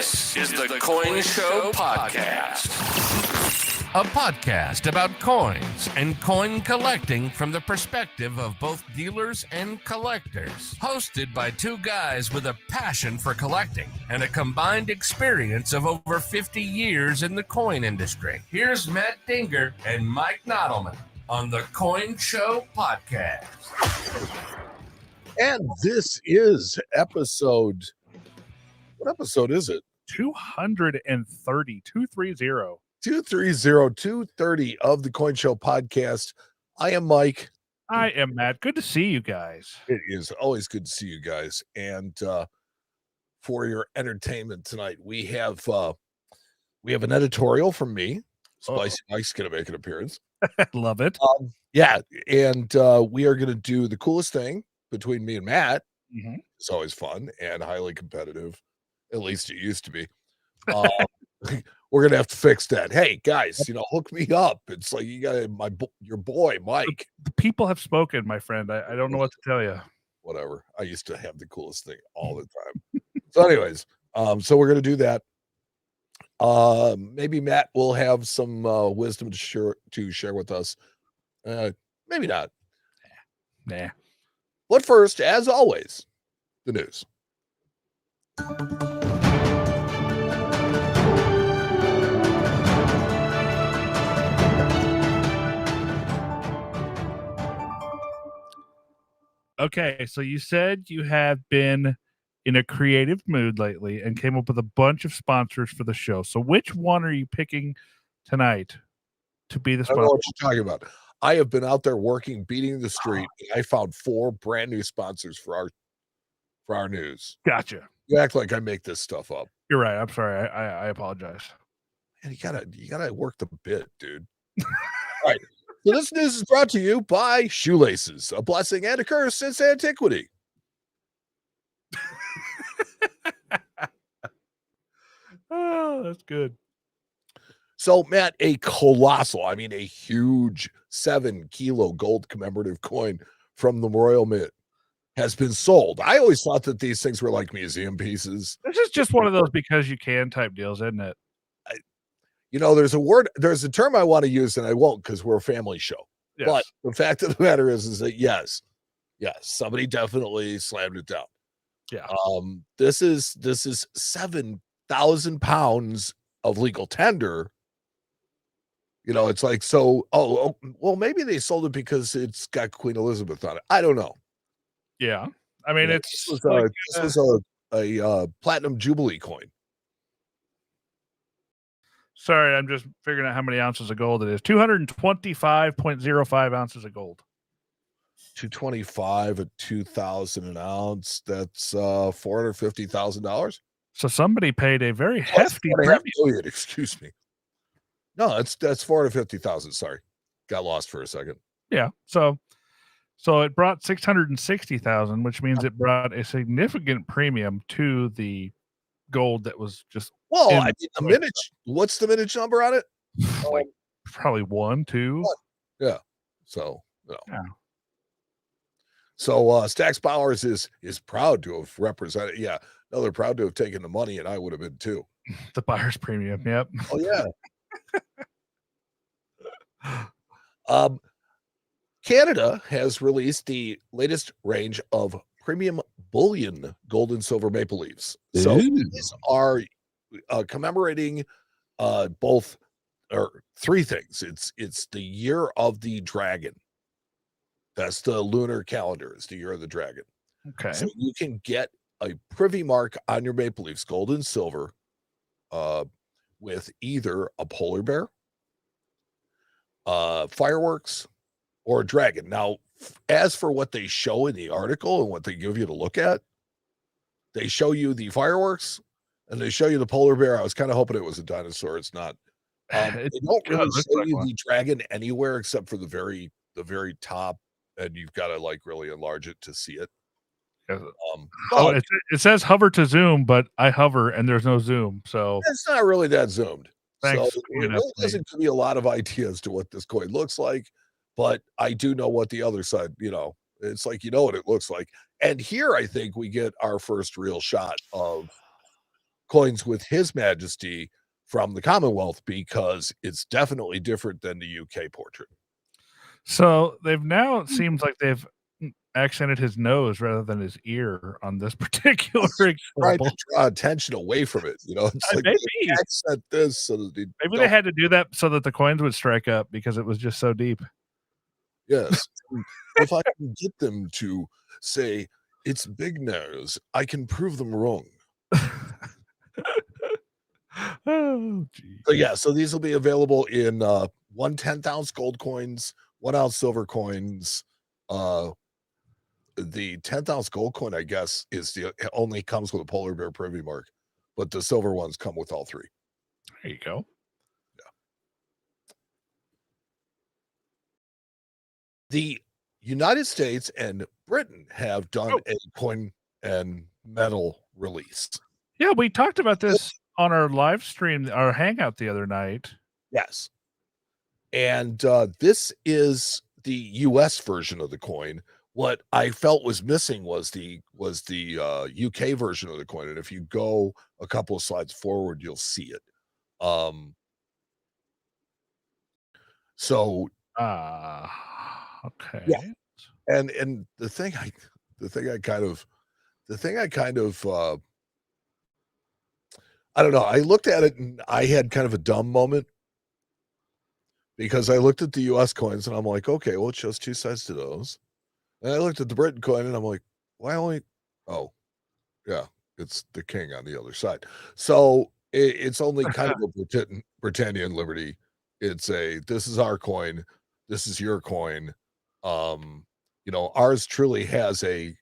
This is the Coin Show Podcast. A podcast about coins and coin collecting from the perspective of both dealers and collectors. Hosted by two guys with a passion for collecting and a combined experience of over 50 years in the coin industry. Here's Matt Dinger and Mike Nottleman on the Coin Show Podcast. And this is episode... What episode is it? 230. 230 of the Coin Show Podcast. I am Mike. I am Matt. Good to see you guys. It is always good to see you guys. And for your entertainment tonight, we have an editorial from me. Spicy Mike's going to make an appearance. Love it. Yeah, and we are going to do the coolest thing between me and Matt. Mm-hmm. It's always fun and highly competitive. At least it used to be. We're gonna have to fix that. Hey guys, hook me up. It's like you got your boy Mike. The people have spoken, my friend. I don't know what to tell you. Whatever. I used to have the coolest thing all the time. So, anyways, so we're gonna do that. Maybe Matt will have some wisdom to share with us. Maybe not. Nah. But first, as always, the news. Okay, so you said you have been in a creative mood lately and came up with a bunch of sponsors for the show. So which one are you picking tonight to be the sponsor? I don't know what you're talking about. I have been out there working, beating the street. And I found 4 brand new sponsors for our news. Gotcha. You act like I make this stuff up. You're right. I'm sorry. I apologize. And you gotta work the bit, dude. All right. So this news is brought to you by shoelaces, a blessing and a curse since antiquity. Oh, that's good. So, Matt, a huge 7-kilo gold commemorative coin from the Royal Mint has been sold. I always thought that these things were like museum pieces. This is just one of those because you can type deals, isn't it? There's a term I want to use and I won't because we're a family show. Yes. But the fact of the matter is that yes, somebody definitely slammed it down. Yeah. This is 7,000 pounds of legal tender. It's like, so, well, maybe they sold it because it's got Queen Elizabeth on it. I don't know. Yeah. I mean, this was a platinum jubilee coin. Sorry, I'm just figuring out how many ounces of gold it is. 225.05 ounces of gold. 225 at 2,000 an ounce. That's $450,000. So somebody paid a very hefty premium. Excuse me. No, that's 450,000. Sorry, got lost for a second. Yeah. So it brought 660,000, which means it brought a significant premium to the gold that was just. Well, I mean, the minute. What's the minute number on it? Like probably 1, 2. Yeah. So. Yeah. So Stax Powers is proud to have represented. Yeah. No, they're proud to have taken the money, and I would have been too. The buyer's premium. Yep. Oh yeah. Canada has released the latest range of premium bullion gold and silver maple leaves. So these are commemorating both or 3 things. It's the year of the dragon. That's the lunar calendar. It's the year of the dragon. Okay. So you can get a privy mark on your maple leaves, gold and silver, with either a polar bear, fireworks, or a dragon. Now, as for what they show in the article and what they give you to look at, they show you the fireworks and they show you the polar bear. I was kind of hoping it was a dinosaur. It's not. They don't really show you the dragon anywhere except for the very top, and you've got to like really enlarge it to see it. It says hover to zoom, but I hover and there's no zoom, so it's not really that zoomed. Thanks. So it really doesn't give me a lot of ideas to what this coin looks like, but I do know what the other side, it's like, what it looks like. And here I think we get our first real shot of coins with His Majesty from the Commonwealth because it's definitely different than the UK portrait. So they've now, it seems like they've accented his nose rather than his ear on this particular Trying example. to draw attention away from it, it's like Maybe. accent this so that they Maybe don't. they had to do that so that the coins would strike up because it was just so deep. Yes. If I can get them to say it's big nose, I can prove them wrong. Oh, geez. So yeah, so these will be available in 1 10th-ounce gold coins, 1 ounce silver coins. The 10th-ounce gold coin, I guess, only comes with a polar bear privy mark, but the silver ones come with all three. There you go. The United States and Britain have done a coin and metal release. Yeah, we talked about this on our live stream, our hangout the other night. Yes. And this is the US version of the coin. What I felt was missing was the UK version of the coin. And if you go a couple of slides forward, you'll see it. So okay. Yeah. And the thing I kind of I don't know. I looked at it and I had kind of a dumb moment because I looked at the US coins and I'm like, okay, well, it shows two sides to those. And I looked at the Britain coin and I'm like, why only? Oh, yeah, it's the king on the other side. So it's only kind of a Britannian liberty. It's this is our coin, this is your coin. Ours truly has a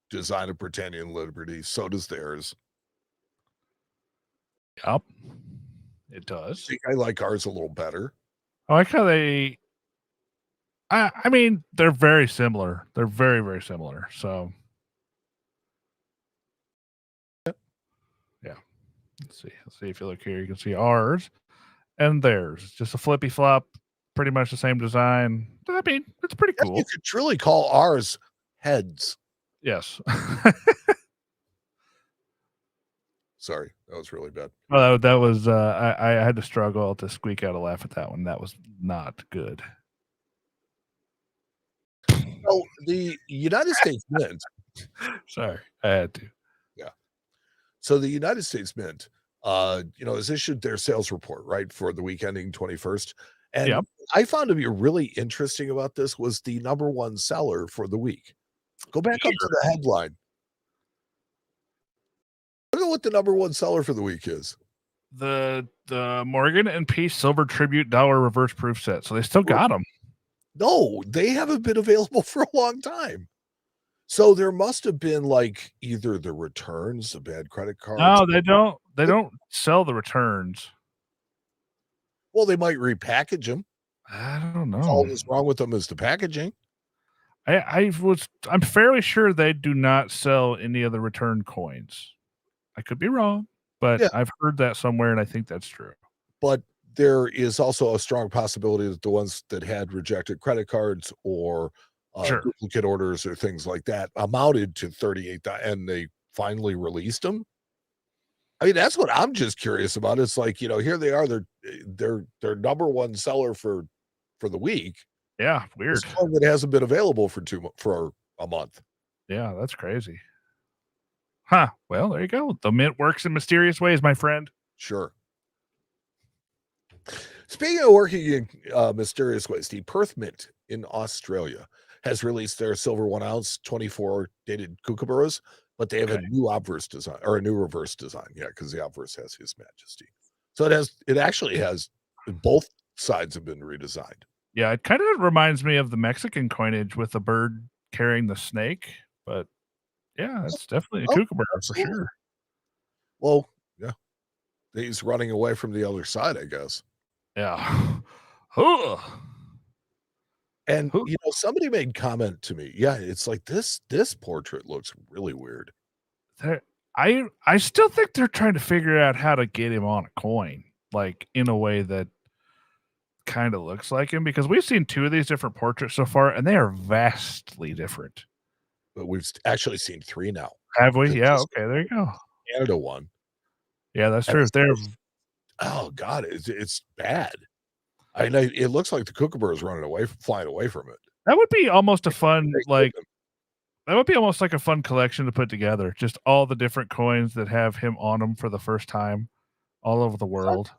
design of Britannian liberty. So does theirs. Yep, it does. I think I like ours a little better. I like how they. I mean, they're very similar. They're very, very similar. So, yeah. Let's see if you look here, you can see ours and theirs. It's just a flippy flop, pretty much the same design. I mean, it's pretty cool. You could truly call ours heads. Yes. Sorry, that was really bad. Well, that was I had to struggle to squeak out a laugh at that one. That was not good. So the United States Mint. Sorry, I had to. Yeah. So the United States Mint, has issued their sales report, right, for the week ending 21st. And Yep. I found to be really interesting about this was the number one seller for the week. Go back up to the headline. Look at what the number one seller for the week is. The Morgan and Peace Silver Tribute Dollar Reverse Proof Set. So they still got them. No, they haven't been available for a long time. So there must have been like either the returns, the bad credit cards. No, they don't. They don't sell the returns. Well, they might repackage them. I don't know. All that's wrong with them is the packaging. I'm fairly sure they do not sell any of the return coins. I could be wrong, but Yeah. I've heard that somewhere, and I think that's true. But there is also a strong possibility that the ones that had rejected credit cards or Sure. duplicate orders or things like that amounted to 38, and they finally released them. I mean, that's what I'm just curious about. It's like, here they are. They're number one seller for the week. Yeah, weird. This one that hasn't been available for a month. Yeah, that's crazy. Huh. Well, there you go. The mint works in mysterious ways, my friend. Sure. Speaking of working in mysterious ways, the Perth Mint in Australia has released their silver 1 ounce 24 dated kookaburras, but they have a new obverse design or a new reverse design. Yeah, because the obverse has His Majesty. So it actually has both sides have been redesigned. Yeah, it kind of reminds me of the Mexican coinage with the bird carrying the snake, but yeah, it's definitely a kookaburra for sure. Well, yeah. He's running away from the other side, I guess. Yeah. And somebody made comment to me. Yeah, it's like this portrait looks really weird. I still think they're trying to figure out how to get him on a coin, like in a way that kind of looks like him, because we've seen 2 of these different portraits so far, and they are vastly different. But we've actually seen 3 now. Have we? Yeah. Okay. There you go. Canada one. Yeah, that's And true. it's They're oh god, it's bad. I know it looks like the kookaburra is flying away from it. that would be almost a fun They like killed him. that would be almost like a fun collection to put together. Just all the different coins that have him on them for the first time all over the world.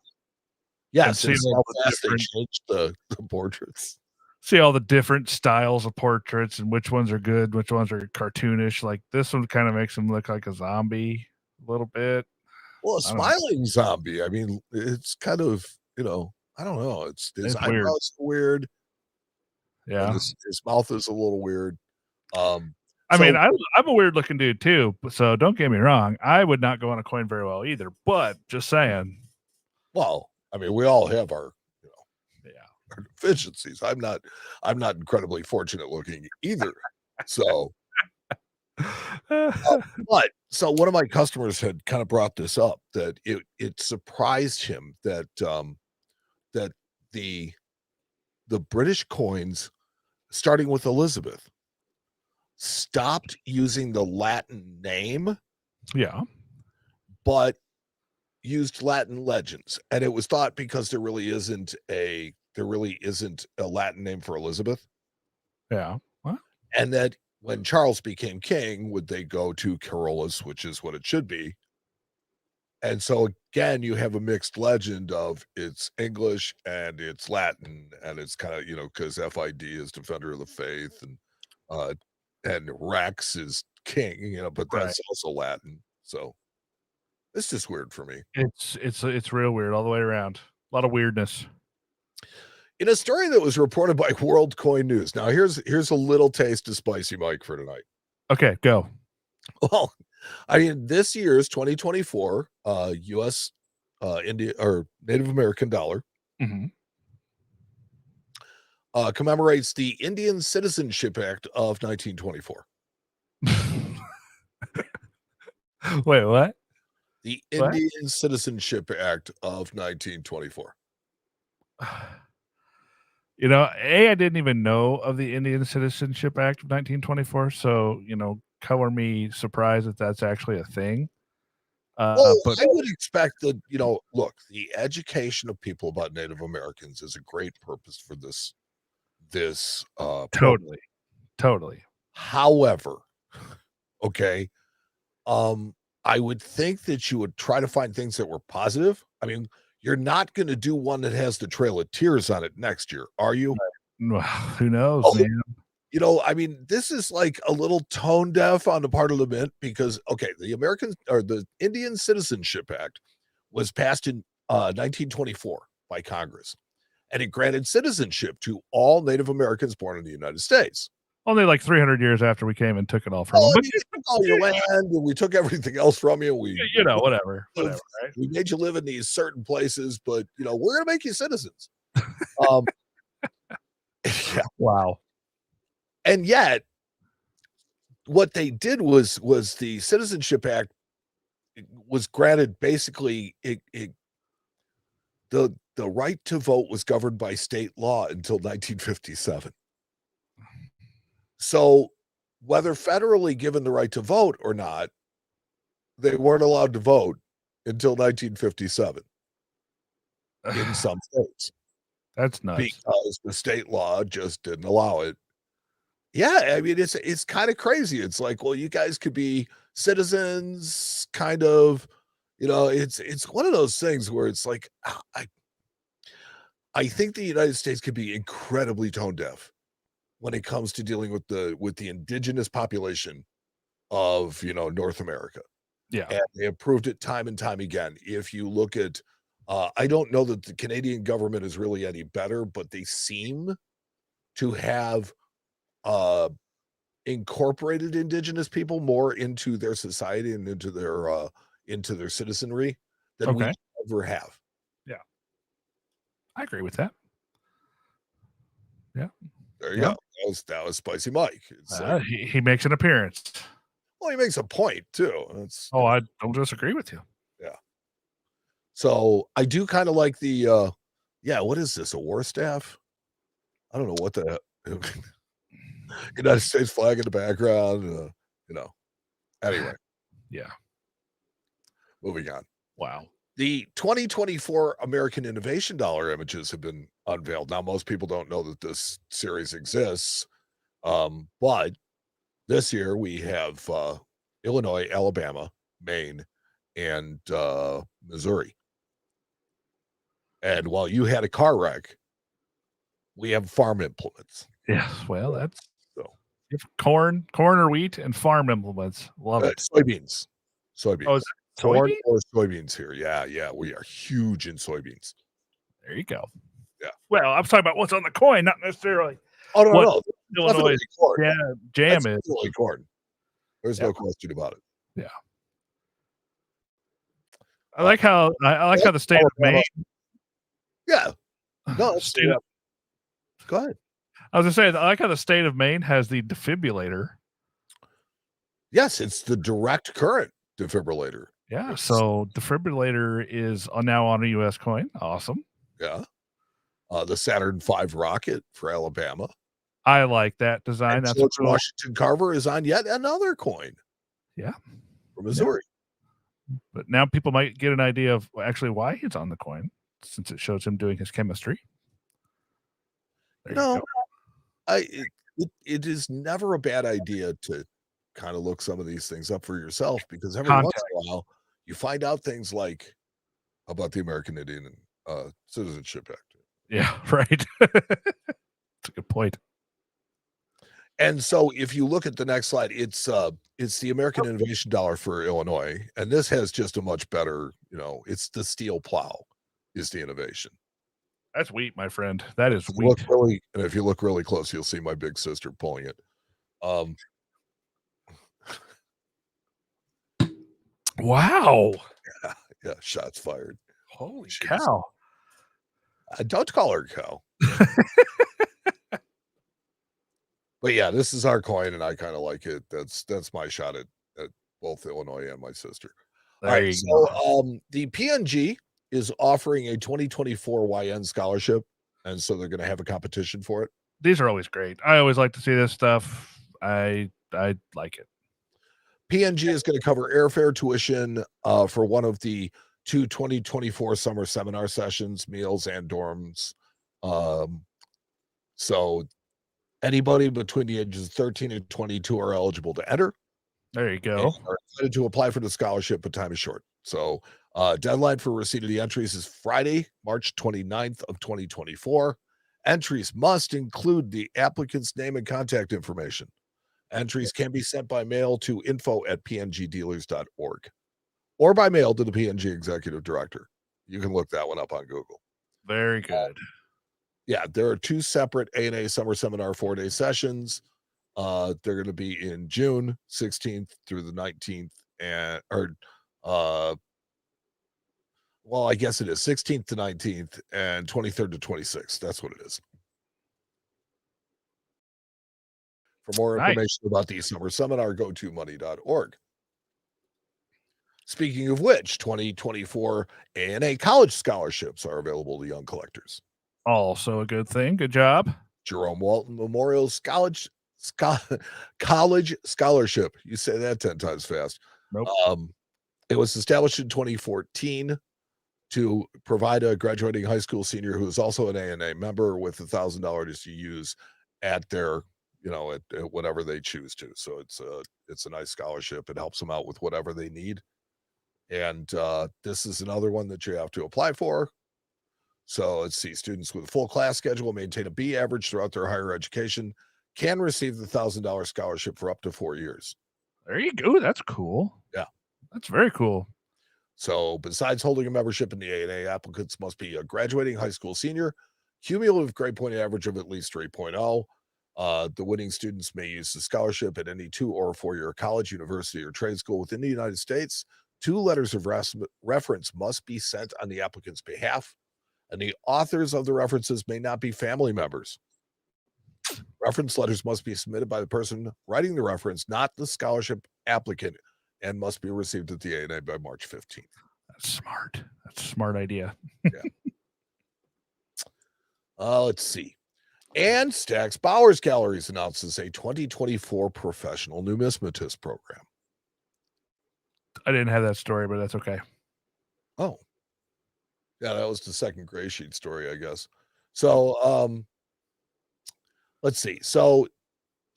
Yes, see and all how the fast they different changed the portraits. see all the different styles of portraits and which ones are good, which ones are cartoonish. Like this one kind of makes him look like a zombie a little bit. Well, a I don't know. smiling zombie. I mean, it's kind of, I don't know. His It's weird. eyebrows are weird, and Yeah. his mouth is a little weird. I mean, So I'm a weird looking dude too, so don't get me wrong. I would not go on a coin very well either, but just saying. well, I mean, we all have our, Yeah. our deficiencies. I'm not incredibly fortunate looking either. So, but so one of my customers had kind of brought this up that it surprised him that that the British coins, starting with Elizabeth, stopped using the Latin name, Yeah. but used Latin legends. And it was thought because there really isn't a Latin name for Elizabeth. Yeah. What? And that when Charles became king, would they go to Carolus, which is what it should be. And so again, you have a mixed legend of it's English and it's Latin, and it's kind of, because FID is defender of the faith, and Rex is king, but Right. that's also Latin. So it's just weird for me. It's real weird all the way around. A lot of weirdness. In a story that was reported by World Coin News. Now here's a little taste of Spicy Mike for tonight. Okay, go. Well, I mean, this year's 2024 US Indian or Native American dollar Mm-hmm. Commemorates the Indian Citizenship Act of 1924. Wait, what? The What? Indian Citizenship Act of 1924. I didn't even know of the Indian Citizenship Act of 1924. So, color me surprised that that's actually a thing. Well, But I would expect that, look, the education of people about Native Americans is a great purpose for this program. totally. However, okay, I would think that you would try to find things that were positive. I mean, you're not going to do one that has the Trail of Tears on it next year, are you? Well, who knows, Oh, man? I mean, this is like a little tone deaf on the part of the mint because, okay, the Indian Citizenship Act was passed in 1924 by Congress, and it granted citizenship to all Native Americans born in the United States. Only like 300 years after we came and took it all from Oh, them. I mean, we took all your land and we took everything else from you. Whatever, right? We made you live in these certain places, but we're going to make you citizens. Yeah. Wow. And yet, what they did was the Citizenship Act was granted basically the right to vote was governed by state law until 1957. So whether federally given the right to vote or not, they weren't allowed to vote until 1957 in some states. That's nuts. Because the state law just didn't allow it. Yeah, I mean, it's kind of crazy. It's like, well, you guys could be citizens, kind of, it's one of those things where it's like, I think the United States could be incredibly tone deaf when it comes to dealing with the indigenous population of, North America. Yeah. And they have proved it time and time again. If you look at, I don't know that the Canadian government is really any better, but they seem to have incorporated indigenous people more into their society and into their citizenry than we ever have. Yeah. I agree with that. Yeah. There you go. That was Spicy Mike. He makes an appearance. Well, he makes a point too. I don't disagree with you. Yeah. So I do kind of like the what is this? A war staff? I don't know what the United States flag in the background, Anyway. Yeah. moving on. Wow. The 2024 American Innovation Dollar images have been unveiled. Now, most people don't know that this series exists, but this year we have Illinois, Alabama, Maine, and Missouri. And while you had a car wreck, we have farm implements. Yeah. Well, that's So corn or wheat, and farm implements. Love it. soybeans. Oh, is it Corn soybean? or soybeans here. Yeah. We are huge in soybeans. There you go. Yeah. Well, I'm talking about what's on the coin, not necessarily Oh, no. Illinois Definitely corn. jam That's is. definitely corn. There's no question about it. Yeah. I like how the state of Maine. Yeah. No, it's State of- Go ahead. I was gonna say, I like how the state of Maine has the defibrillator. Yes, it's the direct current defibrillator. Yeah, so defibrillator is now on a U.S. coin. Awesome. Yeah. The Saturn V rocket for Alabama. I like that design. And That's George cool. Washington Carver is on yet another coin. Yeah. From Missouri. But now people might get an idea of actually why he's on the coin, since it shows him doing his chemistry. There you go. It is never a bad idea to kind of look some of these things up for yourself, because every once in a while you find out things like about the American Indian Citizenship Act. Yeah, right. That's a good point. And so if you look at the next slide, it's the American Innovation Dollar for Illinois, and this has just a much better, it's the steel plow is the innovation. That's wheat, my friend. That is wheat. And if you look really close, you'll see my big sister pulling it. Wow. Yeah, shots fired. Holy cow. Don't call her a cow. But yeah, this is our coin, and I kind of like it. That's my shot at both Illinois and my sister. All right, so the PNG is offering a 2024 YN scholarship, and so they're going to have a competition for it. These are always great. I always like to see this stuff. I like it. PNG is going to cover airfare, tuition for one of the 2 2024 summer seminar sessions, meals, and dorms. So anybody between the ages of 13 and 22 are eligible to enter. There you go. Are excited to apply for the scholarship, but time is short. So deadline for receipt of the entries is Friday, March 29th of 2024. Entries must include the applicant's name and contact information. Entries can be sent by mail to info@pngdealers.org or by mail to the PNG executive director. You can look that one up on Google. Very good. Yeah, there are 2 separate ANA summer seminar 4-day sessions. They're going to be in June 16th through the 19th, well, I guess it is 16th to 19th and 23rd to 26th. That's what it is. For more information about the summer seminar, go to money.org. Speaking of which, 2024 ANA college scholarships are available to young collectors. Also a good thing. Good job. Jerome Walton Memorial College Scholarship. You say that 10 times fast. Nope. It was established in 2014 to provide a graduating high school senior who is also an ANA member with $1,000 to use at their, at whatever they choose to. So it's a nice scholarship. It helps them out with whatever they need. And this is another one that you have to apply for. So let's see, students with a full class schedule, maintain a B average throughout their higher education, can receive the $1,000 scholarship for up to 4 years. There you go. That's cool. Yeah. That's very cool. So besides holding a membership in the ANA, applicants must be a graduating high school senior, cumulative grade point average of at least 3.0. The winning students may use the scholarship at any 2 or 4-year college, university, or trade school within the United States. 2 letters of reference must be sent on the applicant's behalf, and the authors of the references may not be family members. Reference letters must be submitted by the person writing the reference, not the scholarship applicant, and must be received at the ANA by March 15th. That's smart. That's a smart idea. Yeah. Let's see. And Stack's Bowers Galleries announces a 2024 professional numismatist program. I didn't have that story, but that's okay. Oh, yeah, that was the second gray sheet story, I guess. So, let's see. So,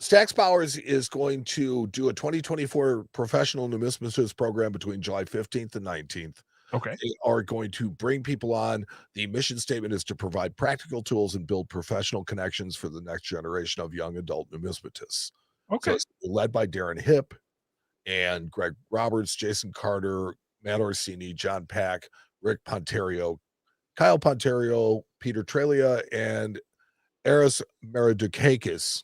Stax Powers is going to do a 2024 professional numismatist program between July 15th and 19th. Okay. They are going to bring people on. The mission statement is to provide practical tools and build professional connections for the next generation of young adult numismatists. So Okay. it's led by Darren Hipp and Greg Roberts, Jason Carter, Matt Orsini, John Pack, Rick Ponterio, Kyle Ponterio, Peter Trelia, and Eris Meridukakis.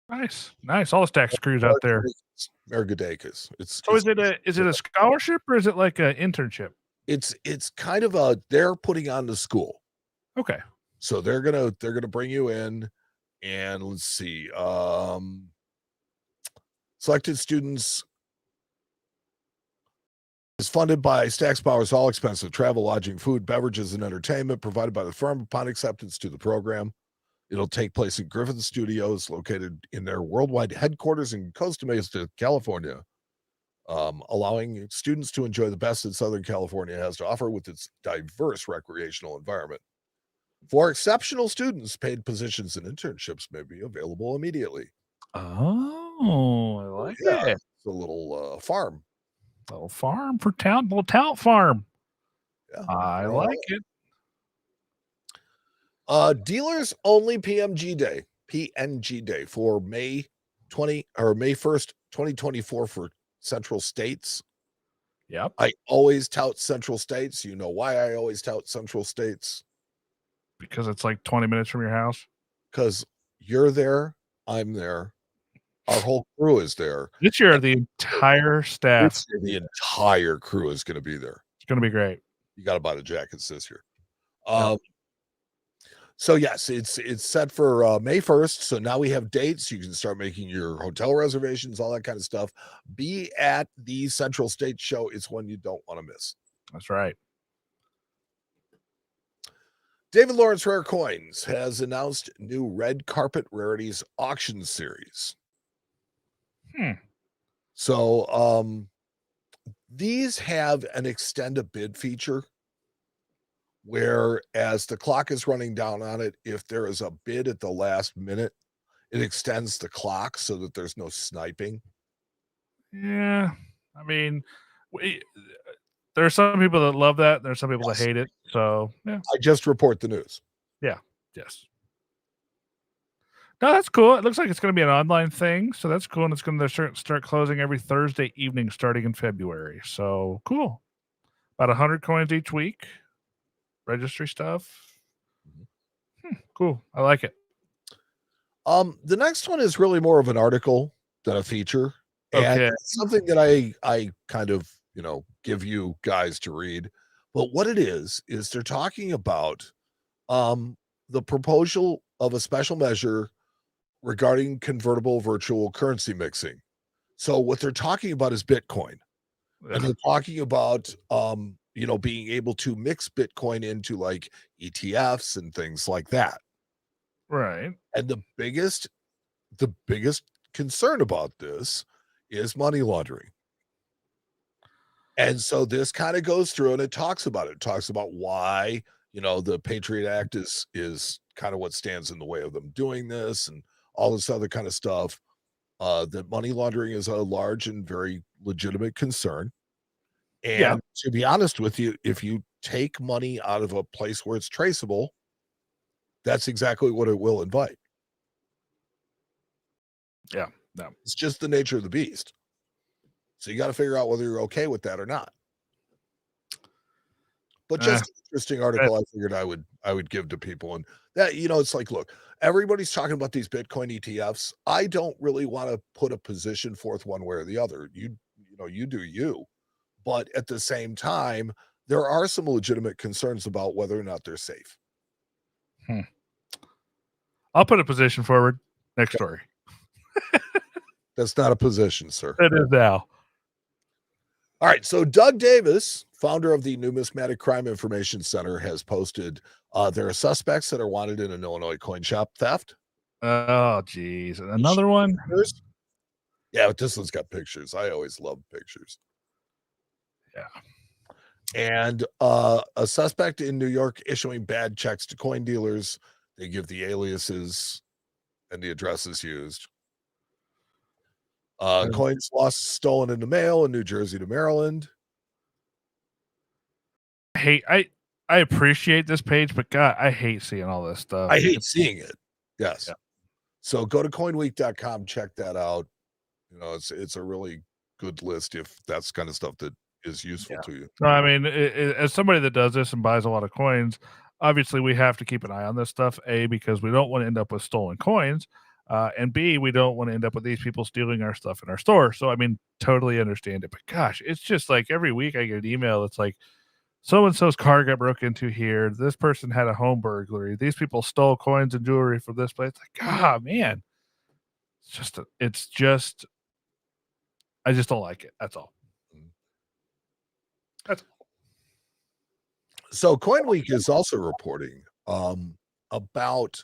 Nice. All the Stax crews out there. Meridukakis. So is it a scholarship or is it like an internship? It's kind of they're putting on the school. Okay. So they're gonna bring you in, and let's see. Selected students is funded by Stax Powers, all expensive travel, lodging, food, beverages, and entertainment provided by the firm upon acceptance to the program. It'll take place in Griffith Studios, located in their worldwide headquarters in Costa Mesa, California, allowing students to enjoy the best that Southern California has to offer with its diverse recreational environment. For exceptional students, paid positions and internships may be available immediately. Oh, I like it. It's a little farm. Little farm for town, little talent farm. Yeah, I like it. Dealers only PNG day for May 1st, 2024 for Central States. Yep. I always tout Central States. You know why I always tout Central States? Because it's like 20 minutes from your house. Because you're there, I'm there. Our whole crew is there. This year, the entire staff. The entire crew is going to be there. It's going to be great. You got to buy the jackets this year. So yes, it's set for May 1st. So now we have dates. You can start making your hotel reservations, all that kind of stuff. Be at the Central States show. It's one you don't want to miss. That's right. David Lawrence Rare Coins has announced new Red Carpet Rarities auction series. So these have an extend a bid feature where, as the clock is running down on it, if there is a bid at the last minute, it extends the clock so that there's no sniping. Yeah. I mean, there are some people that love that. There's some people that hate it. So, yeah. I just report the news. Yeah. Yes. No, that's cool. It looks like it's going to be an online thing. So that's cool. And it's going to start closing every Thursday evening starting in February. So cool. About 100 coins each week. Registry stuff. Cool. I like it. The next one is really more of an article than a feature. And it's something that I kind of, give you guys to read. But what it is they're talking about the proposal of a special measure regarding convertible virtual currency mixing. So what they're talking about is Bitcoin. And they're talking about being able to mix Bitcoin into like ETFs and things like that. Right. And the biggest concern about this is money laundering. And so this kind of goes through and it talks about it. It talks about why, the Patriot Act is kind of what stands in the way of them doing this and all this other kind of stuff. That money laundering is a large and very legitimate concern. And to be honest with you, if you take money out of a place where it's traceable, that's exactly what it will invite. Yeah. No. It's just the nature of the beast. So you got to figure out whether you're okay with that or not. But just an interesting article I figured I would give to people. And that, it's like, look, everybody's talking about these Bitcoin ETFs. I don't really want to put a position forth one way or the other. You do you. But at the same time, there are some legitimate concerns about whether or not they're safe. I'll put a position forward. Next story. That's not a position, sir. It is now. All right. So Doug Davis, founder of the Numismatic Crime Information Center, has posted there are suspects that are wanted in an Illinois coin shop theft. Oh, geez. Another one? Yeah, but this one's got pictures. I always love pictures. Yeah. And a suspect in New York issuing bad checks to coin dealers. They give the aliases and the addresses used. Coins lost, stolen in the mail in New Jersey to Maryland. I appreciate this page, but God, I hate seeing all this stuff. I hate seeing it. Yes. Yeah. So go to coinweek.com, check that out. You know, it's a really good list if that's kind of stuff that is useful to you. No, I mean, as somebody that does this and buys a lot of coins, obviously we have to keep an eye on this stuff. A, because we don't want to end up with stolen coins, and B, we don't want to end up with these people stealing our stuff in our store. So, I mean, totally understand it. But gosh, it's just like every week I get an email. It's like, so and so's car got broke into here. This person had a home burglary. These people stole coins and jewelry from this place. Like, ah, man, it's just, I just don't like it. That's all. That's all. So CoinWeek is also reporting about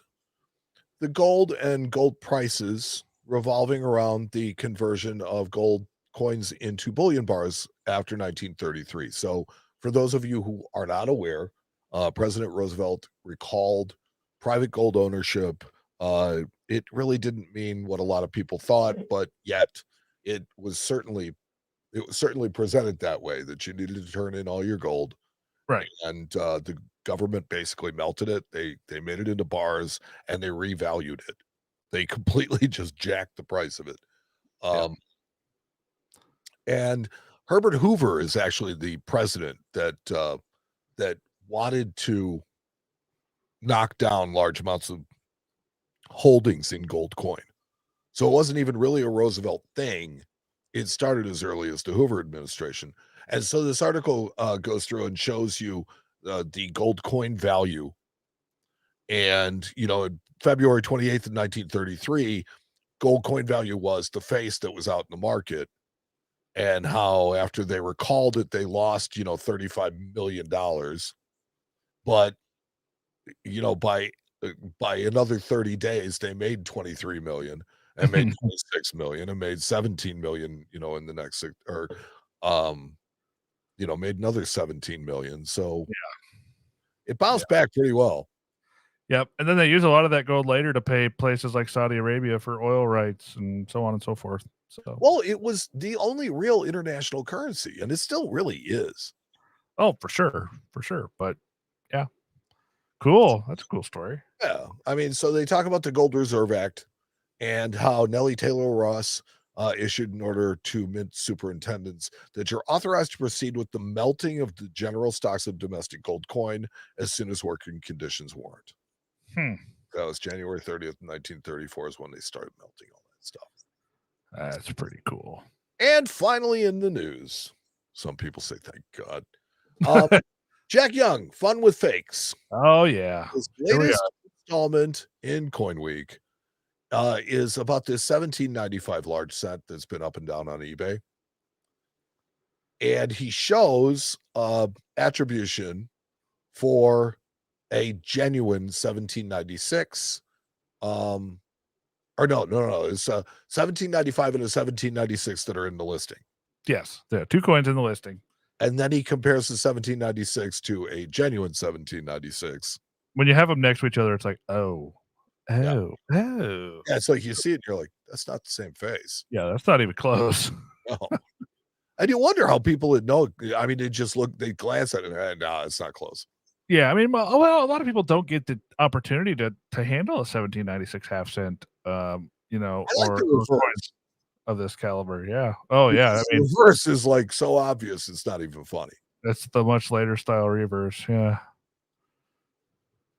the gold and gold prices revolving around the conversion of gold coins into bullion bars after 1933. So for those of you who are not aware, President Roosevelt recalled private gold ownership. It really didn't mean what a lot of people thought, but yet it was certainly presented that way, that you needed to turn in all your gold. Right. And the government basically melted it. They made it into bars and they revalued it. They completely just jacked the price of it. And Herbert Hoover is actually the president that wanted to knock down large amounts of holdings in gold coin. So it wasn't even really a Roosevelt thing. It started as early as the Hoover administration. And so this article goes through and shows you the gold coin value. And, you know, February 28th of 1933, gold coin value was the face that was out in the market, and how after they recalled it, they lost, you know, $35 million. But, you know, by another 30 days, they made 23 million and made 26 million and made 17 million, you know, in the next, or, you know, made another 17 million. So it bounced back pretty well. Yep. And then they use a lot of that gold later to pay places like Saudi Arabia for oil rights and so on and so forth. So, well, it was the only real international currency, and it still really is. Oh, for sure. For sure. But yeah. Cool. That's a cool story. Yeah. I mean, so they talk about the Gold Reserve Act and how Nellie Taylor Ross issued an order to mint superintendents that you're authorized to proceed with the melting of the general stocks of domestic gold coin as soon as working conditions warrant. That was January 30th, 1934 is when they started melting all that stuff. That's pretty cool. And finally in the news, some people say, thank God. Jack Young, Fun with Fakes. Oh, yeah. His latest installment in Coin Week is about this 1795 large set that's been up and down on eBay. And he shows attribution for a genuine 1796. Or no. It's 1795 and a 1796 that are in the listing. Yes. There are 2 coins in the listing. And then he compares the 1796 to a genuine 1796. When you have them next to each other, it's like, oh. Yeah, it's like you see it, you're like, that's not the same face. Yeah, that's not even close. No. And you wonder how people would know. I mean, they just look, they glance at it, and no, it's not close. Yeah, I mean, well, a lot of people don't get the opportunity to handle a 1796 half cent, you know, or coins of this caliber. Yeah. Oh, yeah. I mean, reverse is like so obvious, it's not even funny. That's the much later style reverse. Yeah.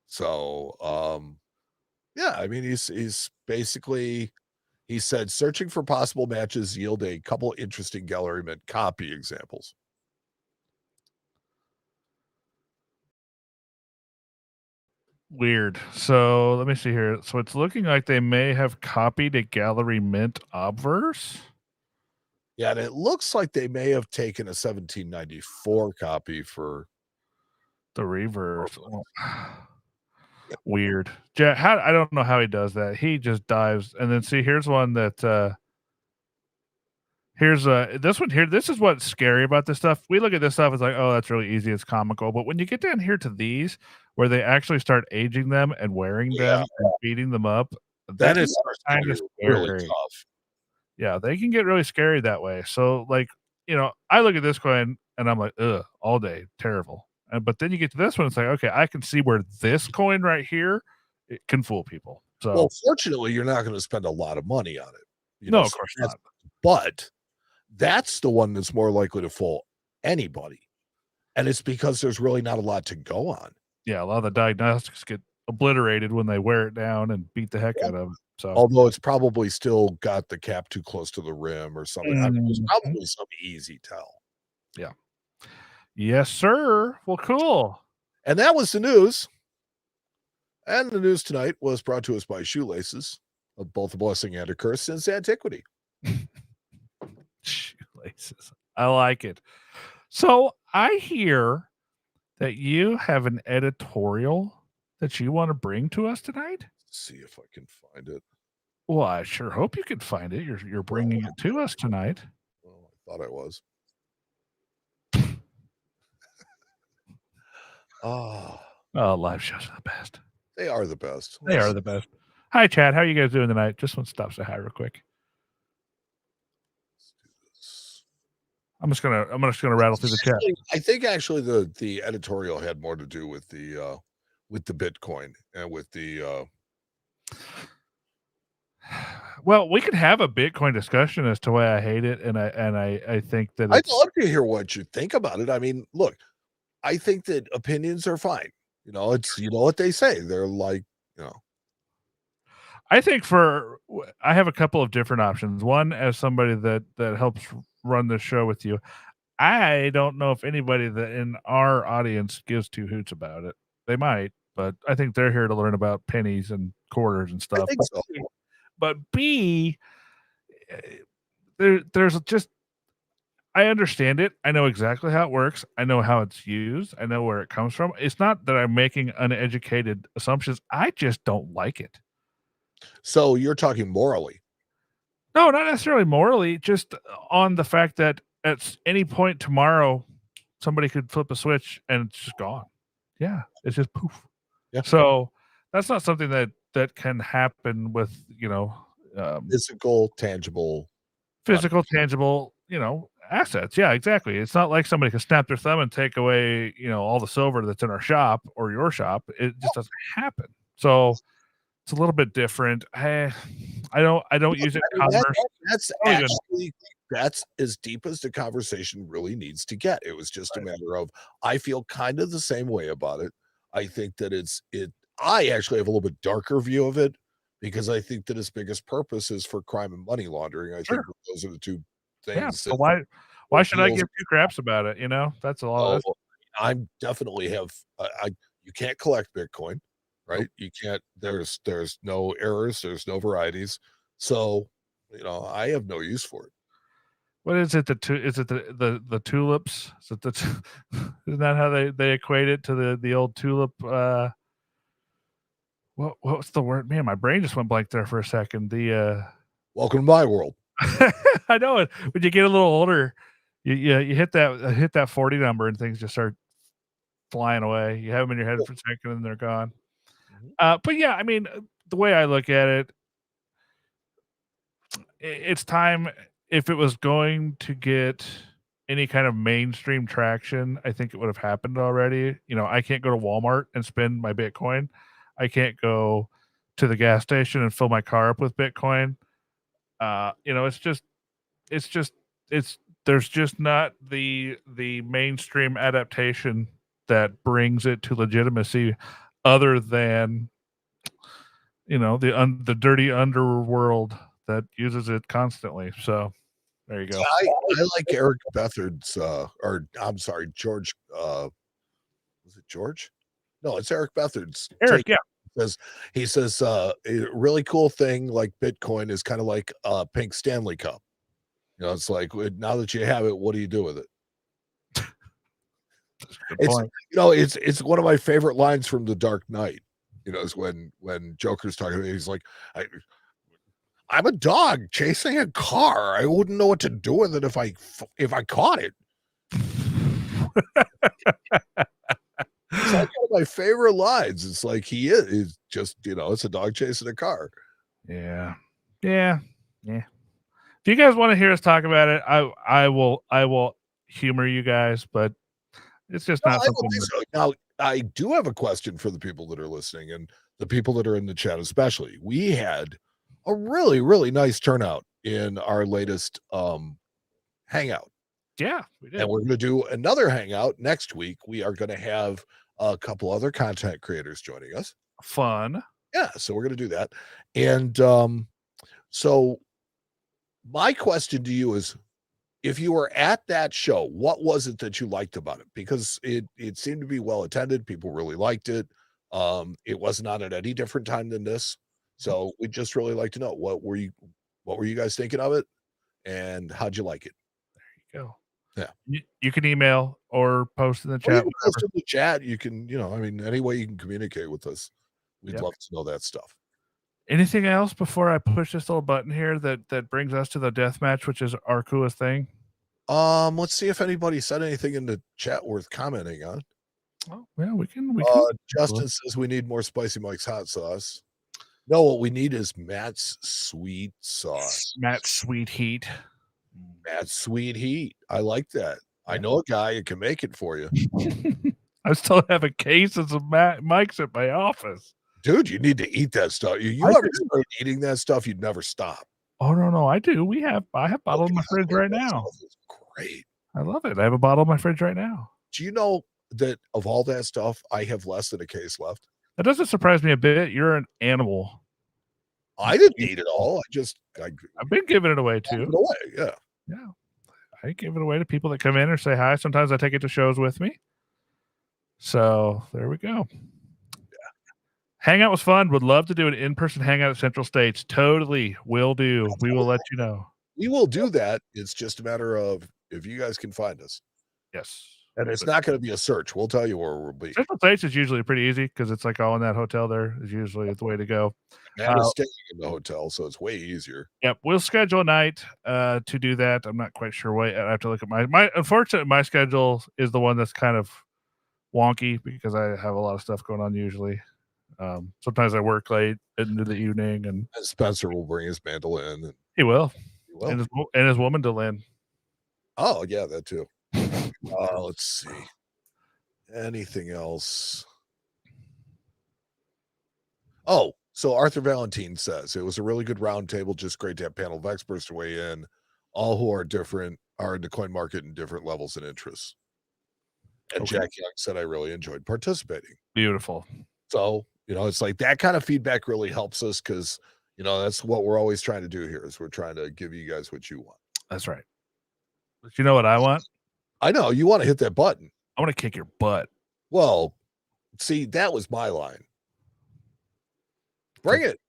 So, yeah, I mean, he's basically, he said, searching for possible matches yield a couple interesting gallery mint copy examples. Weird. So let me see here. So it's looking like they may have copied a gallery mint obverse. Yeah, and it looks like they may have taken a 1794 copy for the reverse. Weird. I don't know how he does that. He just dives, and then see, here's one that Here's this one here. This is what's scary about this stuff. We look at this stuff as like, oh, that's really easy. It's comical. But when you get down here to these, where they actually start aging them and wearing them and beating them up, that is kind of really tough. Yeah, they can get really scary that way. So, like, I look at this coin and I'm like, ugh, all day, terrible. But then you get to this one, it's like, okay, I can see where this coin right here it can fool people. So, well, fortunately, you're not going to spend a lot of money on it. No, of course not. But that's the one that's more likely to fool anybody, and it's because there's really not a lot to go on. Yeah, a lot of the diagnostics get obliterated when they wear it down and beat the heck out of them. So, although it's probably still got the cap too close to the rim or something. I mean, there's probably some easy tell. Yeah. Yes, sir. Well, cool. And that was the news. And the news tonight was brought to us by Shoelaces, of both a blessing and a curse since antiquity. Shoelaces. I like it. So I hear that you have an editorial that you want to bring to us tonight. Let's see if I can find it. Well, I sure hope you can find it. You're bringing it to us tonight. Well, I thought I was. Live shows are the best. They are the best. They are the best. Hi, Chad. How are you guys doing tonight? Just want to stop say hi real quick. Let's do this. I'm just gonna rattle through the chat. I think actually the editorial had more to do with the Bitcoin and with the Well, we could have a Bitcoin discussion as to why I hate it, and I think that I'd love to hear what you think about it. I mean, look, I think that opinions are fine. It's what they say. They're like, I think I have a couple of different options. One, as somebody that helps run the show with you, I don't know if anybody that in our audience gives two hoots about it. They might, but I think they're here to learn about pennies and quarters and stuff. I think so. But B, there's just, I understand it. I know exactly how it works. I know how it's used. I know where it comes from. It's not that I'm making uneducated assumptions. I just don't like it. So you're talking morally? No, not necessarily morally, just on the fact that at any point tomorrow, somebody could flip a switch and it's just gone. Yeah, it's just poof. Yeah. So that's not something that can happen with physical, tangible, assets. Yeah, exactly. It's not like somebody can snap their thumb and take away all the silver that's in our shop or your shop. It just doesn't happen. So it's a little bit different. I don't use it in commerce. That's as deep as the conversation really needs to get. It was just a matter of, I feel kind of the same way about it. I think that I actually have a little bit darker view of it because I think that its biggest purpose is for crime and money laundering. I think those are the two things. Yeah. So why should I give two craps about it? That's a lot. I definitely have. You can't collect Bitcoin, right? Nope. You can't. There's no errors. There's no varieties. So I have no use for it. What is it? Is it the tulips? Isn't that how they equate it to the old tulip? What's the word? Man, my brain just went blank there for a second. Welcome to my world. I know it. When you get a little older, you hit that 40 number and things just start flying away. You have them in your head for a second and they're gone. But yeah, I mean, the way I look at it, it's time. If it was going to get any kind of mainstream traction, I think it would have happened already. I can't go to Walmart and spend my Bitcoin. I can't go to the gas station and fill my car up with Bitcoin. There's just not the mainstream adaptation that brings it to legitimacy, other than the dirty underworld that uses it constantly. So there you go. I like Eric Bethard's George. Was it George? No, it's Eric Bethard's. Eric, yeah. He says a really cool thing like Bitcoin is kind of like a pink Stanley Cup. It's like, now that you have it, what do you do with it? It's one of my favorite lines from The Dark Knight. Is when Joker's talking, he's like, I'm a dog chasing a car. I wouldn't know what to do with it if I caught it. It's like one of my favorite lines. It's like he's just, it's a dog chasing a car. Yeah. If you guys want to hear us talk about it, I will humor you guys, but it's just not something. So. Now, I do have a question for the people that are listening and the people that are in the chat, especially. We had a really, really nice turnout in our latest hangout. Yeah, we did. And we're going to do another hangout next week. We are going to have a couple other content creators joining us. Fun. Yeah, so we're going to do that. And so my question to you is, if you were at that show, what was it that you liked about it? Because it seemed to be well attended. People really liked it. It was not at any different time than this. So we'd just really like to know what were you guys thinking of it, and how'd you like it? There you go. Yeah. You can email or post in the chat. You can post in the chat. You can, any way you can communicate with us. We'd love to know that stuff. Anything else before I push this little button here that brings us to the death match, which is our coolest thing? Let's see if anybody said anything in the chat worth commenting on. Oh, yeah, we can. Justin says we need more Spicy Mike's hot sauce. No, what we need is Matt's sweet sauce. Matt's sweet heat. Matt's sweet heat. I like that. I know a guy who can make it for you. I still have a case of some Mike's at my office. Dude, you need to eat that stuff. You ever started eating that stuff, you'd never stop. Oh, no, I do. I have a bottle in my fridge right now. Great. I love it. I have a bottle in my fridge right now. Do you know that of all that stuff, I have less than a case left? That doesn't surprise me a bit. You're an animal. I didn't eat it all. I've been giving it away too. Yeah. I give it away to people that come in or say hi. Sometimes I take it to shows with me. So there we go. Hangout was fun. Would love to do an in-person hangout at Central States. Totally will do. We will let you know. We will do that. It's just a matter of if you guys can find us. Yes. And it's not going to be a search. We'll tell you where we'll be. Central States is usually pretty easy because it's like all in that hotel there is usually the way to go. Matt is staying in the hotel, so it's way easier. Yep. We'll schedule a night to do that. I'm not quite sure what. I have to look at unfortunately, my schedule is the one that's kind of wonky because I have a lot of stuff going on usually. Sometimes I work late into the evening, and Spencer will bring his mandolin. And he will. And his woman Delin. Oh yeah, that too. Let's see. Anything else? Oh, so Arthur Valentine says it was a really good round table. Just great to have panel of experts to weigh in. All who are different are in the coin market in different levels and interests. And Jack Young said, I really enjoyed participating. Beautiful. So, it's like that kind of feedback really helps us because, that's what we're always trying to do here is we're trying to give you guys what you want. That's right. But you know what I want? I know. You want to hit that button. I want to kick your butt. Well, see, that was my line. Bring it.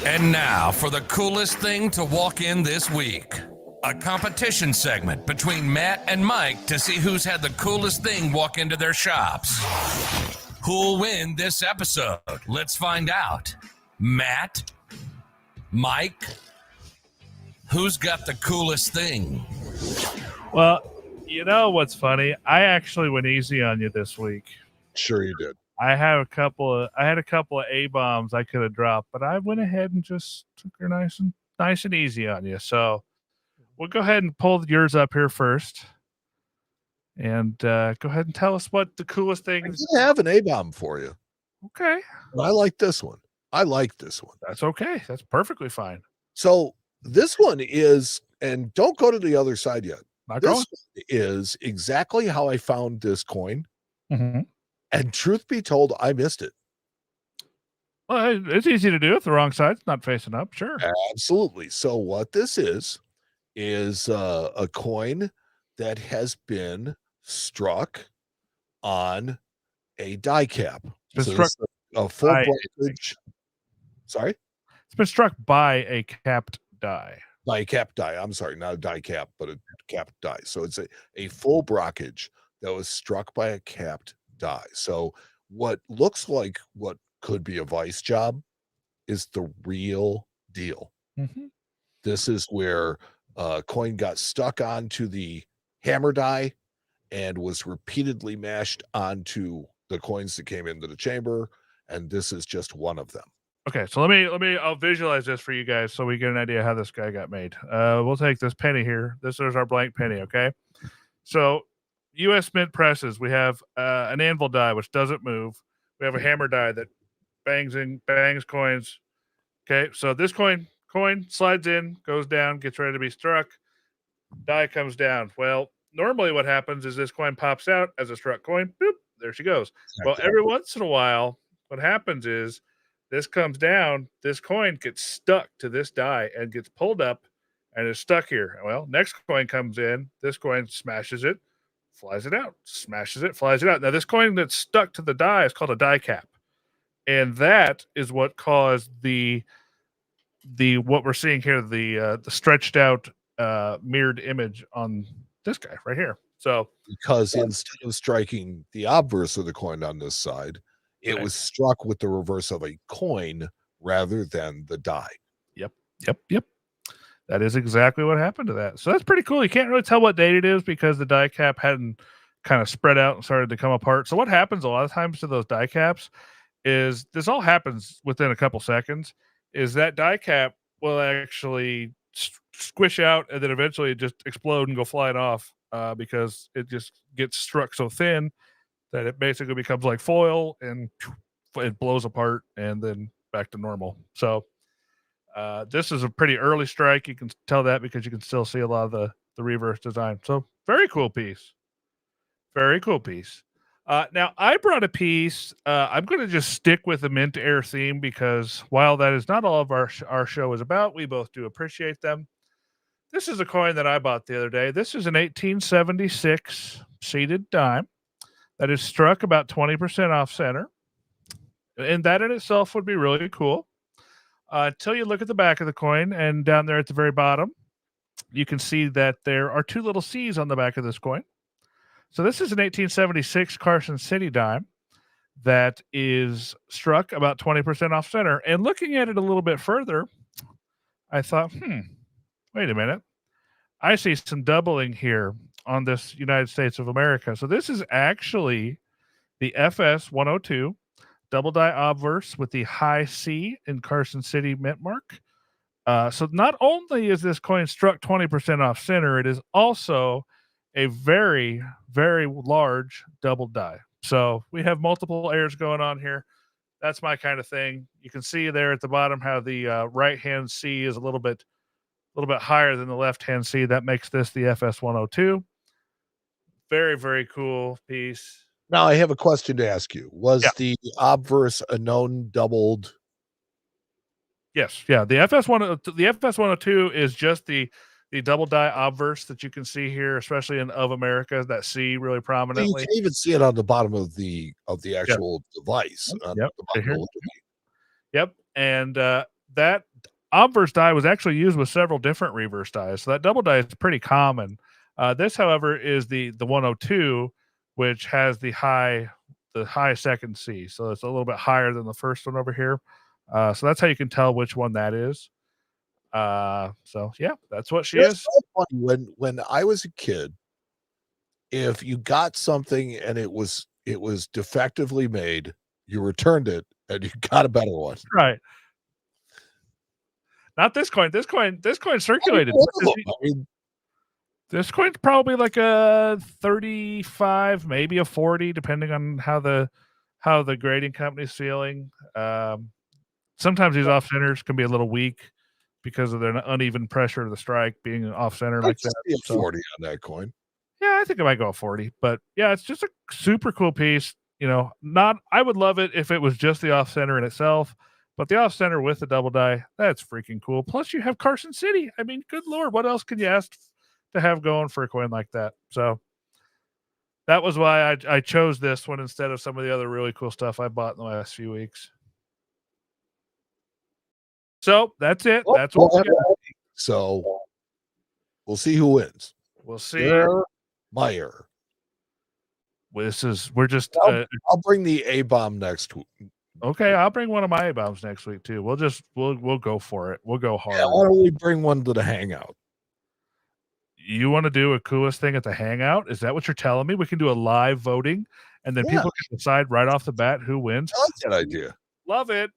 And now for the coolest thing to walk in this week. A competition segment between Matt and Mike to see who's had the coolest thing walk into their shops. Who'll win this episode? Let's find out. Matt? Mike? Who's got the coolest thing? Well, you know what's funny? I actually went easy on you this week. Sure you did. I had a couple of A-bombs I could have dropped, but I went ahead and just took her nice and easy on you. So we'll go ahead and pull yours up here first. And go ahead and tell us what the coolest thing is. I have an A-bomb for you. Okay. I like this one. That's okay. That's perfectly fine. So this one is, and don't go to the other side yet. This is exactly how I found this coin. Mm-hmm. And truth be told, I missed it. Well, it's easy to do if the wrong side's not facing up. Sure. Absolutely. So what this is a coin that has been struck on a die cap. A full brokerage. Sorry? It's been struck by a capped die. By a capped die. I'm sorry, not a die cap, but a capped die. So it's a full brokerage that was struck by a capped die. So what looks like what could be a vice job is the real deal. Mm-hmm. This is where coin got stuck onto the hammer die and was repeatedly mashed onto the coins that came into the chamber, and this is just one of them. Okay, so I'll visualize this for you guys so we get an idea how this guy got made. We'll take this penny here. This is our blank penny, okay? So U.S. Mint presses, we have an anvil die, which doesn't move. We have a hammer die that bangs coins. Okay, so this coin slides in, goes down, gets ready to be struck. Die comes down. Well, normally what happens is this coin pops out as a struck coin. Boop, there she goes. Well, every once in a while, what happens is this comes down, this coin gets stuck to this die and gets pulled up and is stuck here. Well, next coin comes in, this coin smashes it, flies it out, smashes it, flies it out. Now, this coin that's stuck to the die is called a die cap. And that is what caused the what we're seeing here, the stretched out mirrored image on this guy right here. So because instead of striking the obverse of the coin on this side, it was struck with the reverse of a coin rather than the die. Yep. That is exactly what happened to that. So that's pretty cool. You can't really tell what date it is because the die cap hadn't kind of spread out and started to come apart. So what happens a lot of times to those die caps is this all happens within a couple seconds, is that die cap will actually squish out and then eventually just explode and go flying off because it just gets struck so thin that it basically becomes like foil and it blows apart and then back to normal. So this is a pretty early strike. You can tell that because you can still see a lot of the reverse design. So very cool piece. Very cool piece. Now, I brought a piece. I'm going to just stick with the Mint Air theme because while that is not all of our show is about, we both do appreciate them. This is a coin that I bought the other day. This is an 1876 seated dime that is struck about 20% off center. And that in itself would be really cool. Until you look at the back of the coin, and down there at the very bottom, you can see that there are two little C's on the back of this coin. So this is an 1876 Carson City dime that is struck about 20% off center. And looking at it a little bit further, I thought, wait a minute. I see some doubling here on this United States of America. So this is actually the FS 102 double die obverse with the high C in Carson City mint mark. So not only is this coin struck 20% off center, it is also a very, very large double die. So we have multiple airs going on here. That's my kind of thing. You can see there at the bottom how the right hand C is a little bit higher than the left hand C. That makes this the FS 102. Very, very cool piece. Now I have a question to ask you. Was the obverse a known doubled? Yes. Yeah. The FS 102 is just the double die obverse that you can see here, especially in Of America, that C really prominently. You can even see it on the bottom of the actual device. Yep. And that obverse die was actually used with several different reverse dies. So that double die is pretty common. This, however, is the 102, which has the high second C. So it's a little bit higher than the first one over here. So that's how you can tell which one that is. So yeah, that's what she is. So funny. When I was a kid, if you got something and it was defectively made, you returned it and you got a better one. Right. Not this coin. This coin circulated. This coin's probably like a 35, maybe a 40, depending on how the grading company's feeling. Sometimes these off centers can be a little weak because of their uneven pressure of the strike being off center like that. Be a 40 on that coin. Yeah, I think I might go 40, but yeah, it's just a super cool piece. I would love it if it was just the off center in itself, but the off center with the double die, that's freaking cool. Plus you have Carson City. I mean, good Lord, what else can you ask to have going for a coin like that? So that was why I chose this one instead of some of the other really cool stuff I bought in the last few weeks. So that's it. That's what we got. So we'll see who wins. We'll see. My error. We're just. I'll bring the A bomb next Okay, I'll bring one of my A-bombs next week too. We'll go for it. We'll go hard. Yeah, why don't we bring one to the hangout? You want to do a coolest thing at the hangout? Is that what you're telling me? We can do a live voting, and then people can decide right off the bat who wins. I like that idea. Love it.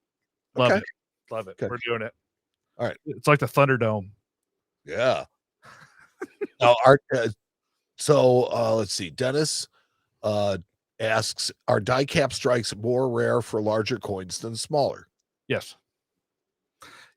Love Okay. it. Love it. Okay. We're doing it. All right. It's like the Thunderdome. Yeah. Now, let's see. Dennis asks, are die cap strikes more rare for larger coins than smaller? Yes.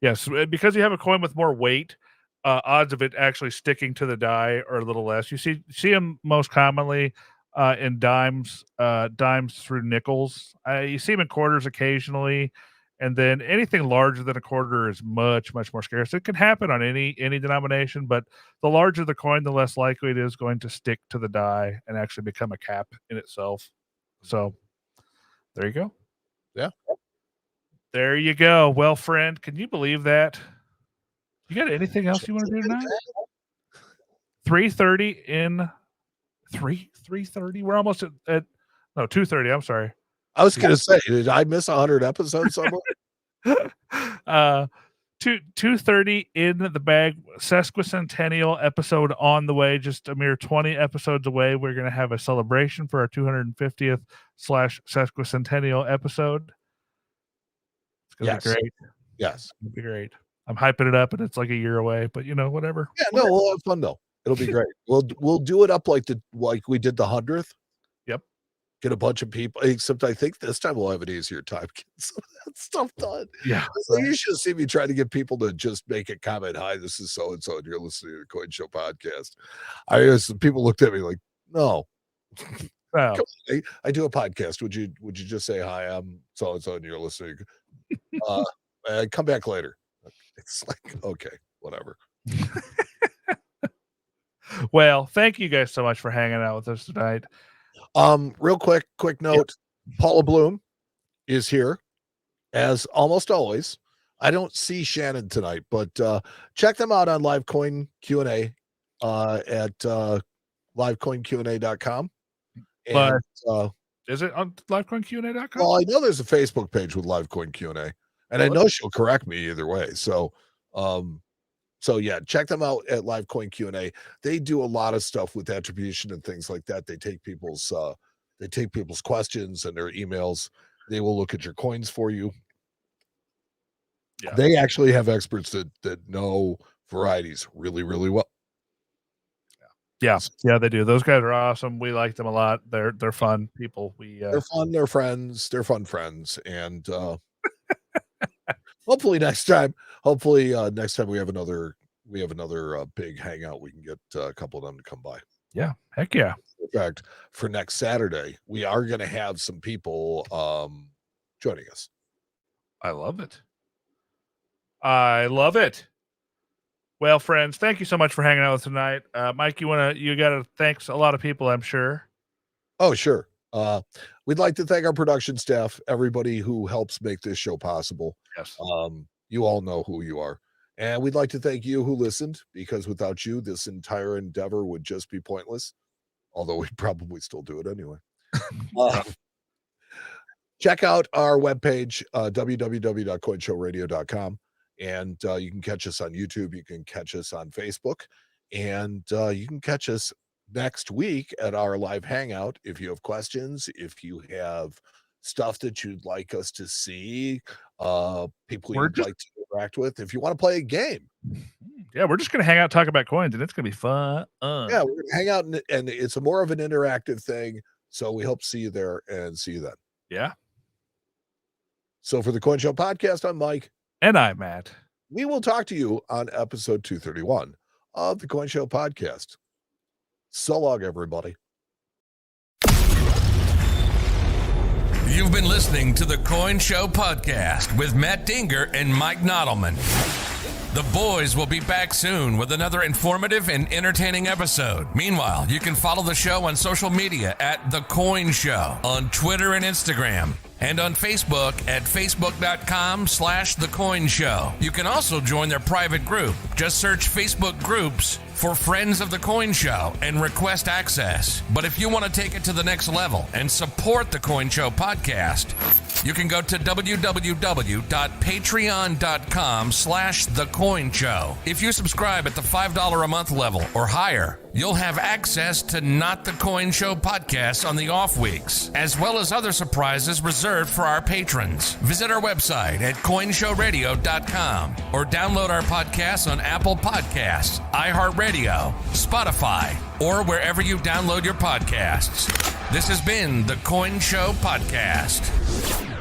Yes, because you have a coin with more weight, odds of it actually sticking to the die are a little less. You see them most commonly in dimes through nickels. You see them in quarters occasionally, and then anything larger than a quarter is much, much more scarce. It can happen on any denomination, but the larger the coin, the less likely it is going to stick to the die and actually become a cap in itself. So there you go. Yeah. There you go. Well, friend, can you believe that? You got anything else you want to do tonight? 3:30 in 3:30. We're almost at 2:30. I'm sorry. I was gonna say, did I miss 100 episodes somewhere? 2:30 in the bag. Sesquicentennial episode on the way. Just a mere 20 episodes away. We're gonna have a celebration for our 250th /sesquicentennial episode. It's gonna be great. Yes, it'll be great. I'm hyping it up, and it's like a year away. But whatever. Yeah, no, we'll have fun though. It'll be great. We'll do it up like we did the 100th. Yep. Get a bunch of people. Except I think this time we'll have an easier time getting some of that stuff done. Yeah. So you should see me try to get people to just make a comment. Hi, this is so and so, and you're listening to the Coin Show podcast. People looked at me like, no. Wow. I do a podcast. Would you just say hi? I'm so and so, and you're listening. Come back later. It's like, okay, whatever. Well, thank you guys so much for hanging out with us tonight. Real quick note. Yep. Paula Bloom is here as almost always. I don't see Shannon tonight, but check them out on Live Coin Q&A at livecoinqa.com. And is it on livecoinqa.com? Well, I know there's a Facebook page with Live Coin Q&A, and I know she'll correct me either way. So yeah, check them out at Live Coin Q&A. They do a lot of stuff with attribution and things like that. They take people's questions and their emails. They will look at your coins for you. Yeah. They actually have experts that know varieties really, really well. Yeah, they do. Those guys are awesome. We like them a lot. They're fun people. They're fun. They're friends. They're fun friends. And hopefully next time we have another big hangout. We can get a couple of them to come by. Yeah, heck yeah. In fact, for next Saturday, we are going to have some people joining us. I love it. Well, friends, thank you so much for hanging out with us tonight. Mike, you got to thanks a lot of people, I'm sure. Oh, sure. We'd like to thank our production staff, everybody who helps make this show possible. Yes. You all know who you are. And we'd like to thank you who listened, because without you, this entire endeavor would just be pointless. Although we'd probably still do it anyway. Check out our webpage, www.coinshowradio.com. And you can catch us on YouTube. You can catch us on Facebook. And you can catch us next week at our live hangout. If you have questions, if you have stuff that you'd like us to see, people you'd like to interact with, if you want to play a game. Yeah, we're just going to hang out and talk about coins, and it's going to be fun. Yeah, we're going to hang out, and it's more of an interactive thing. So we hope to see you there and see you then. Yeah. So for the Coin Show podcast, I'm Mike. And I'm Matt. We will talk to you on episode 231 of the Coin Show podcast. So long, everybody. You've been listening to the Coin Show podcast with Matt Dinger and Mike Nottleman. The boys will be back soon with another informative and entertaining episode. Meanwhile, you can follow the show on social media at The Coin Show on Twitter and Instagram, and on Facebook at facebook.com/The Coin Show. You can also join their private group. Just search Facebook groups for Friends of the Coin Show and request access. But if you want to take it to the next level and support the Coin Show podcast, You can go to www.patreon.com/thecoinshow. If you subscribe at the $5 a month level or higher, you'll have access to Not the Coin Show podcasts on the off weeks, as well as other surprises reserved for our patrons. Visit our website at coinshowradio.com or download our podcasts on Apple Podcasts, iHeartRadio, Spotify, or wherever you download your podcasts. This has been the Coin Show Podcast.